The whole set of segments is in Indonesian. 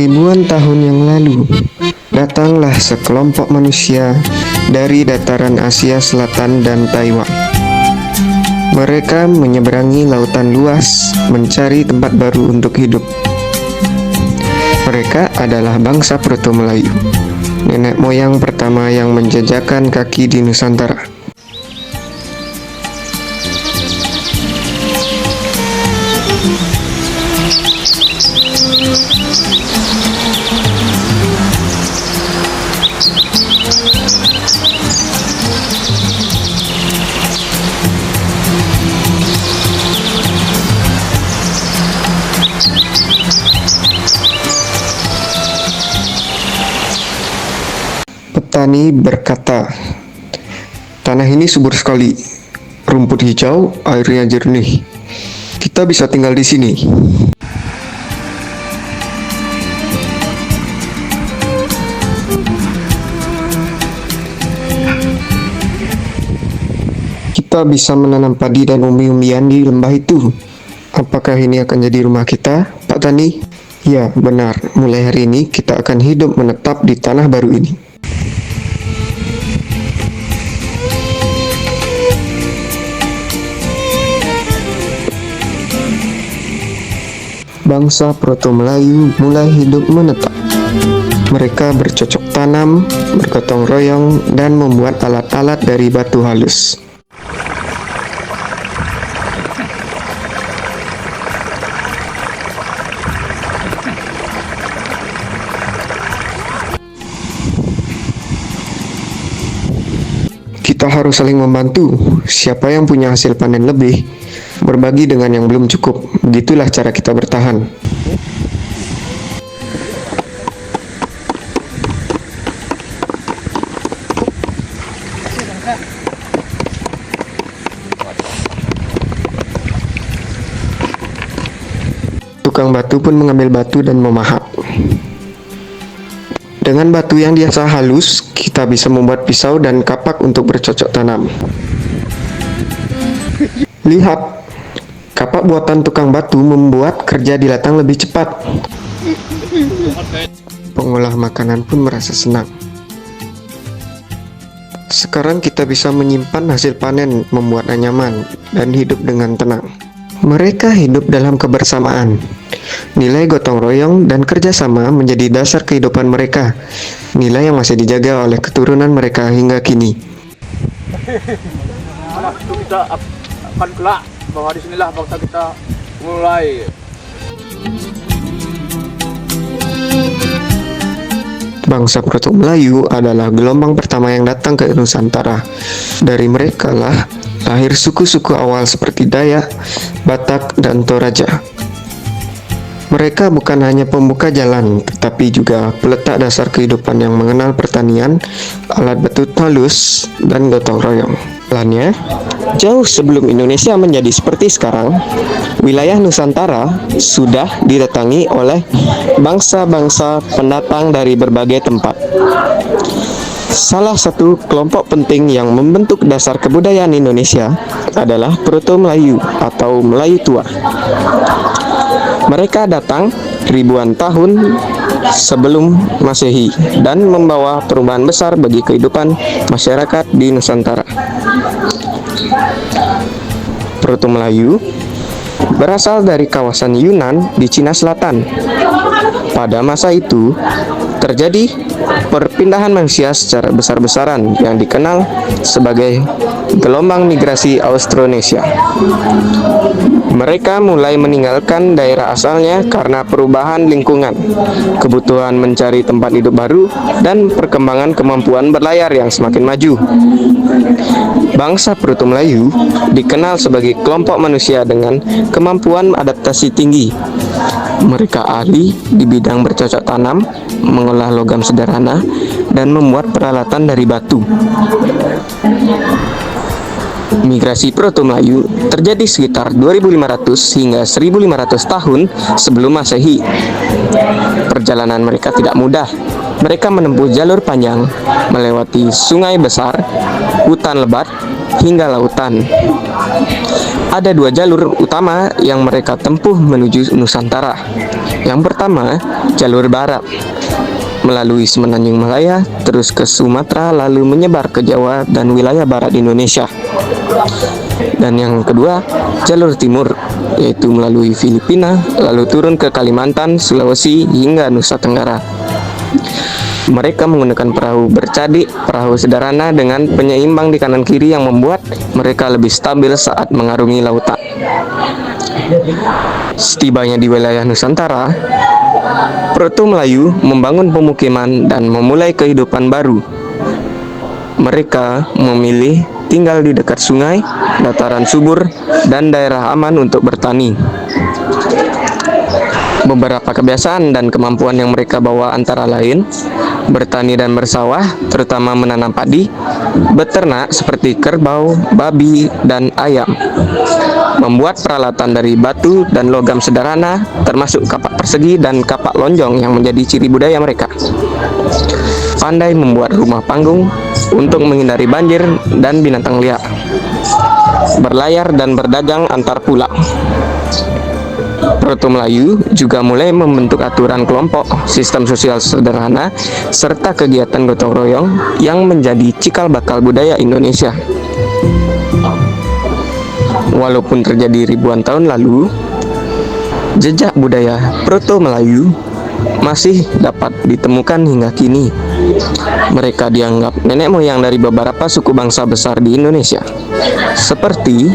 Ribuan tahun yang lalu, datanglah sekelompok manusia dari dataran Asia Selatan dan Taiwan. Mereka menyeberangi lautan luas, mencari tempat baru untuk hidup. Mereka adalah bangsa Proto-Melayu, nenek moyang pertama yang menjejakkan kaki di Nusantara. Petani berkata, "Tanah ini subur sekali, rumput hijau, airnya jernih. Kita bisa tinggal di sini." Kita bisa menanam padi dan umbi-umbian di lembah itu. Apakah ini akan jadi rumah kita, Pak Tani? Ya, benar. Mulai hari ini kita akan hidup menetap di tanah baru ini. Bangsa Proto-Melayu mulai hidup menetap. Mereka bercocok tanam, bergotong royong, dan membuat alat-alat dari batu halus. Kita harus saling membantu. Siapa yang punya hasil panen lebih, berbagi dengan yang belum cukup. Begitulah cara kita bertahan. Tukang batu pun mengambil batu dan memahat. Dengan batu yang biasa halus, kita bisa membuat pisau dan kapak untuk bercocok tanam. Lihat, kapak buatan tukang batu membuat kerja di ladang lebih cepat. Pengolah makanan pun merasa senang. Sekarang kita bisa menyimpan hasil panen, membuatnya nyaman, dan hidup dengan tenang. Mereka hidup dalam kebersamaan. Nilai gotong royong dan kerjasama menjadi dasar kehidupan mereka. Nilai yang masih dijaga oleh keturunan mereka hingga kini. Itu kita akan kelak bahwa disinilah bangsa kita mulai. Bangsa Proto-Melayu adalah gelombang pertama yang datang ke Nusantara. Dari mereka lah lahir suku-suku awal seperti Dayak, Batak, dan Toraja. Mereka bukan hanya pembuka jalan, tetapi juga peletak dasar kehidupan yang mengenal pertanian, alat batu halus, dan gotong royong. Lainnya, jauh sebelum Indonesia menjadi seperti sekarang, wilayah Nusantara sudah didatangi oleh bangsa-bangsa pendatang dari berbagai tempat. Salah satu kelompok penting yang membentuk dasar kebudayaan Indonesia adalah Proto-Melayu atau Melayu Tua. Mereka datang ribuan tahun sebelum Masehi dan membawa perubahan besar bagi kehidupan masyarakat di Nusantara. Proto-Melayu berasal dari kawasan Yunan di Cina Selatan. Pada masa itu, terjadi perpindahan manusia secara besar-besaran yang dikenal sebagai gelombang migrasi Austronesia. Mereka mulai meninggalkan daerah asalnya karena perubahan lingkungan, kebutuhan mencari tempat hidup baru, dan perkembangan kemampuan berlayar yang semakin maju. Bangsa Proto-Melayu dikenal sebagai kelompok manusia dengan kemampuan adaptasi tinggi. Mereka ahli di bidang bercocok tanam, mengolah logam sederhana, dan membuat peralatan dari batu. Migrasi Proto-Melayu terjadi sekitar 2500 hingga 1500 tahun sebelum Masehi. Perjalanan mereka tidak mudah. Mereka menempuh jalur panjang, melewati sungai besar, hutan lebat, hingga lautan. Ada dua jalur utama yang mereka tempuh menuju Nusantara. Yang pertama, jalur barat melalui Semenanjung Malaya, terus ke Sumatera, lalu menyebar ke Jawa dan wilayah barat Indonesia. Dan yang kedua, jalur timur, yaitu melalui Filipina, lalu turun ke Kalimantan, Sulawesi, hingga Nusa Tenggara. Mereka menggunakan perahu bercadik, perahu sederhana dengan penyeimbang di kanan kiri yang membuat mereka lebih stabil saat mengarungi lautan. Setibanya di wilayah Nusantara, Proto Melayu membangun pemukiman dan memulai kehidupan baru. Mereka memilih tinggal di dekat sungai, dataran subur, dan daerah aman untuk bertani. Beberapa kebiasaan dan kemampuan yang mereka bawa antara lain bertani dan bersawah, terutama menanam padi, beternak seperti kerbau, babi, dan ayam, membuat peralatan dari batu dan logam sederhana, termasuk kapak persegi dan kapak lonjong yang menjadi ciri budaya mereka. Pandai membuat rumah panggung untuk menghindari banjir dan binatang liar, berlayar dan berdagang antar pulau. Proto Melayu juga mulai membentuk aturan kelompok, sistem sosial sederhana, serta kegiatan gotong royong yang menjadi cikal bakal budaya Indonesia. Walaupun terjadi ribuan tahun lalu, jejak budaya Proto Melayu masih dapat ditemukan hingga kini. Mereka dianggap nenek moyang dari beberapa suku bangsa besar di Indonesia, seperti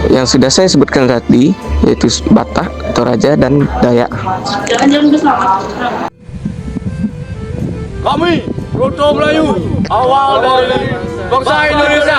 yang sudah saya sebutkan tadi, yaitu Batak, Toraja, dan Dayak. Kami Proto Melayu, awal dari bangsa Indonesia.